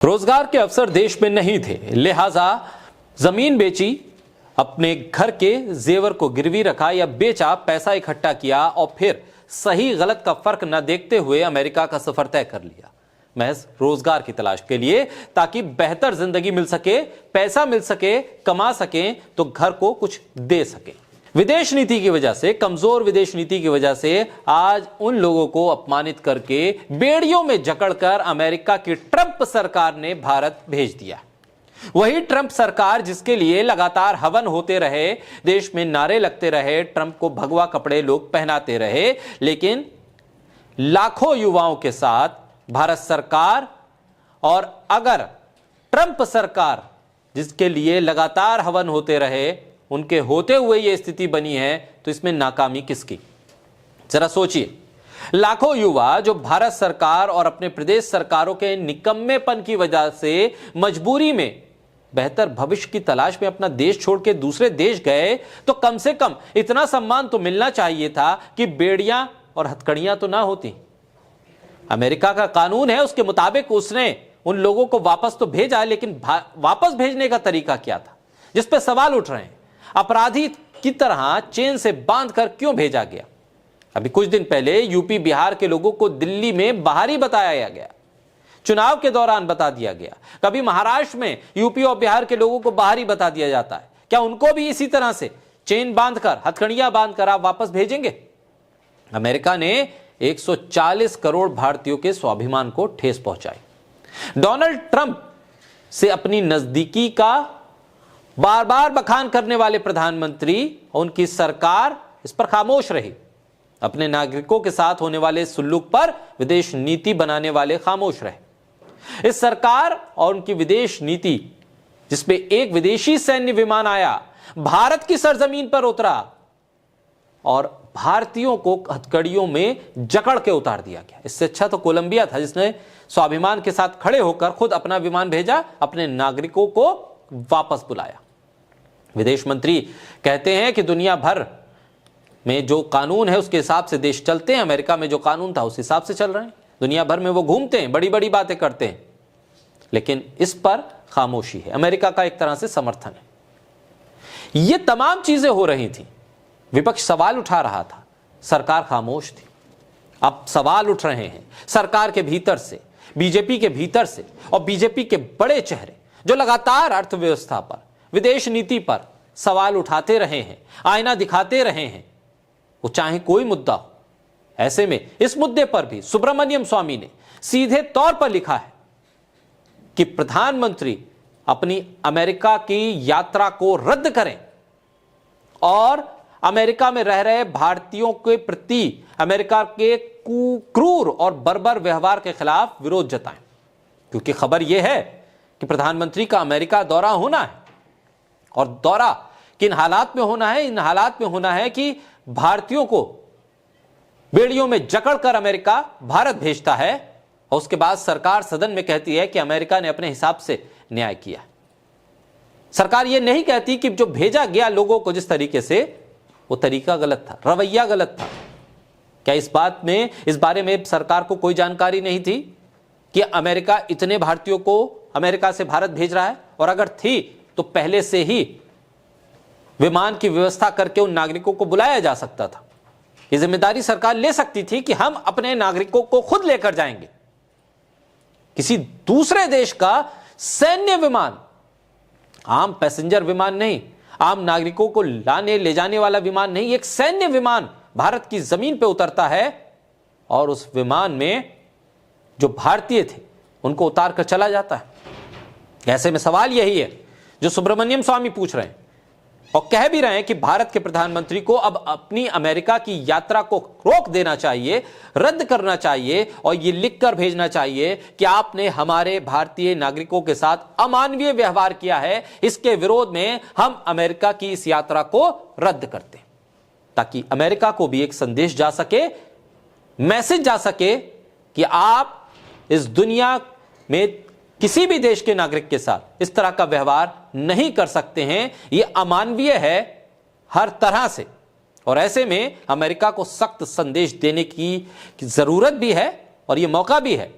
रोजगार के अवसर देश में नहीं थे, लिहाजा जमीन बेची, अपने घर के जेवर को गिरवी रखा या बेचा, पैसा इकट्ठा किया और फिर सही गलत का फर्क न देखते हुए अमेरिका का सफर तय कर लिया, महज रोजगार की तलाश के लिए, ताकि बेहतर जिंदगी मिल सके, पैसा मिल सके, कमा सके तो घर को कुछ दे सके। विदेश नीति की वजह से, कमजोर विदेश नीति की वजह से आज उन लोगों को अपमानित करके बेड़ियों में जकड़कर अमेरिका की ट्रंप सरकार ने भारत भेज दिया। वही ट्रंप सरकार जिसके लिए लगातार हवन होते रहे, देश में नारे लगते रहे, ट्रंप को भगवा कपड़े लोग पहनाते रहे, लेकिन लाखों युवाओं के साथ भारत सरकार, और अगर ट्रंप सरकार जिसके लिए लगातार हवन होते रहे, उनके होते हुए यह स्थिति बनी है, तो इसमें नाकामी किसकी? जरा सोचिए। लाखों युवा जो भारत सरकार और अपने प्रदेश सरकारों के निकम्मेपन की वजह से मजबूरी में बेहतर भविष्य की तलाश में अपना देश छोड़ के दूसरे देश गए, तो कम से कम इतना सम्मान तो मिलना चाहिए था कि बेड़ियां और हथकड़ियां तो ना होती। अमेरिका का कानून है, उसके मुताबिक उसने उन लोगों को वापस तो भेजा, लेकिन वापस भेजने का तरीका क्या था, जिस पे सवाल उठ रहे हैं। अपराधी की तरह चेन से बांधकर क्यों भेजा गया? अभी कुछ दिन पहले यूपी बिहार के लोगों को दिल्ली में बाहरी बताया गया, चुनाव के दौरान बता दिया गया। कभी महाराष्ट्र में यूपी और बिहार के लोगों को बाहरी बता दिया जाता है। क्या उनको भी इसी तरह से चेन बांधकर, हथकड़ियां बांधकर आप वापस भेजेंगे? अमेरिका ने 140 करोड़ भारतीयों के स्वाभिमान को ठेस पहुंचाई। डोनाल्ड ट्रंप से अपनी नजदीकी का बार बार बखान करने वाले प्रधानमंत्री और उनकी सरकार इस पर खामोश रही। अपने नागरिकों के साथ होने वाले सुल्लूक पर विदेश नीति बनाने वाले खामोश रहे। इस सरकार और उनकी विदेश नीति, जिसमें एक विदेशी सैन्य विमान आया, भारत की सरजमीन पर उतरा और भारतीयों को हथकड़ियों में जकड़ के उतार दिया गया। इससे अच्छा तो कोलंबिया था, जिसने स्वाभिमान के साथ खड़े होकर खुद अपना विमान भेजा, अपने नागरिकों को वापस बुलाया। विदेश मंत्री कहते हैं कि दुनिया भर में जो कानून है उसके हिसाब से देश चलते हैं। अमेरिका में जो कानून था उस हिसाब से चल रहे हैं। दुनिया भर में वो घूमते हैं, बड़ी बड़ी बातें करते हैं, लेकिन इस पर खामोशी है। अमेरिका का एक तरह से समर्थन है। ये तमाम चीजें हो रही थी, विपक्ष सवाल उठा रहा था, सरकार खामोश थी। अब सवाल उठ रहे हैं सरकार के भीतर से, बीजेपी के भीतर से, और बीजेपी के बड़े चेहरे जो लगातार अर्थव्यवस्था पर, विदेश नीति पर सवाल उठाते रहे हैं, आईना दिखाते रहे हैं, वो चाहे कोई मुद्दा हो। ऐसे में इस मुद्दे पर भी सुब्रमण्यम स्वामी ने सीधे तौर पर लिखा है कि प्रधानमंत्री अपनी अमेरिका की यात्रा को रद्द करें और अमेरिका में रह रहे भारतीयों के प्रति अमेरिका के क्रूर और बर्बर व्यवहार के खिलाफ विरोध जताएं। क्योंकि खबर यह है कि प्रधानमंत्री का अमेरिका दौरा होना है, और दौरा किन हालात में होना है? इन हालात में होना है कि भारतीयों को बेड़ियों में जकड़कर अमेरिका भारत भेजता है, और उसके बाद सरकार सदन में कहती है कि अमेरिका ने अपने हिसाब से न्याय किया। सरकार यह नहीं कहती कि जो भेजा गया लोगों को जिस तरीके से, वो तरीका गलत था, रवैया गलत था। क्या इस बारे में सरकार को कोई जानकारी नहीं थी कि अमेरिका इतने भारतीयों को अमेरिका से भारत भेज रहा है? और अगर थी तो पहले से ही विमान की व्यवस्था करके उन नागरिकों को बुलाया जा सकता था। ये जिम्मेदारी सरकार ले सकती थी कि हम अपने नागरिकों को खुद लेकर जाएंगे। किसी दूसरे देश का सैन्य विमान, आम पैसेंजर विमान नहीं, आम नागरिकों को लाने ले जाने वाला विमान नहीं, एक सैन्य विमान भारत की जमीन पर उतरता है, और उस विमान में जो भारतीय थे उनको उतार कर चला जाता है। ऐसे में सवाल यही है जो सुब्रमण्यम स्वामी पूछ रहे हैं और कह भी रहे हैं कि भारत के प्रधानमंत्री को अब अपनी अमेरिका की यात्रा को रोक देना चाहिए, रद्द करना चाहिए, और यह लिखकर भेजना चाहिए कि आपने हमारे भारतीय नागरिकों के साथ अमानवीय व्यवहार किया है, इसके विरोध में हम अमेरिका की इस यात्रा को रद्द करते हैं, ताकि अमेरिका को भी एक संदेश जा सके, मैसेज जा सके कि आप इस दुनिया में किसी भी देश के नागरिक के साथ इस तरह का व्यवहार नहीं कर सकते हैं, यह अमानवीय है हर तरह से। और ऐसे में अमेरिका को सख्त संदेश देने की जरूरत भी है, और यह मौका भी है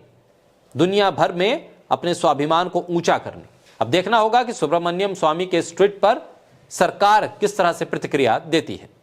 दुनिया भर में अपने स्वाभिमान को ऊंचा करने। अब देखना होगा कि सुब्रमण्यम स्वामी के इस ट्वीट पर सरकार किस तरह से प्रतिक्रिया देती है।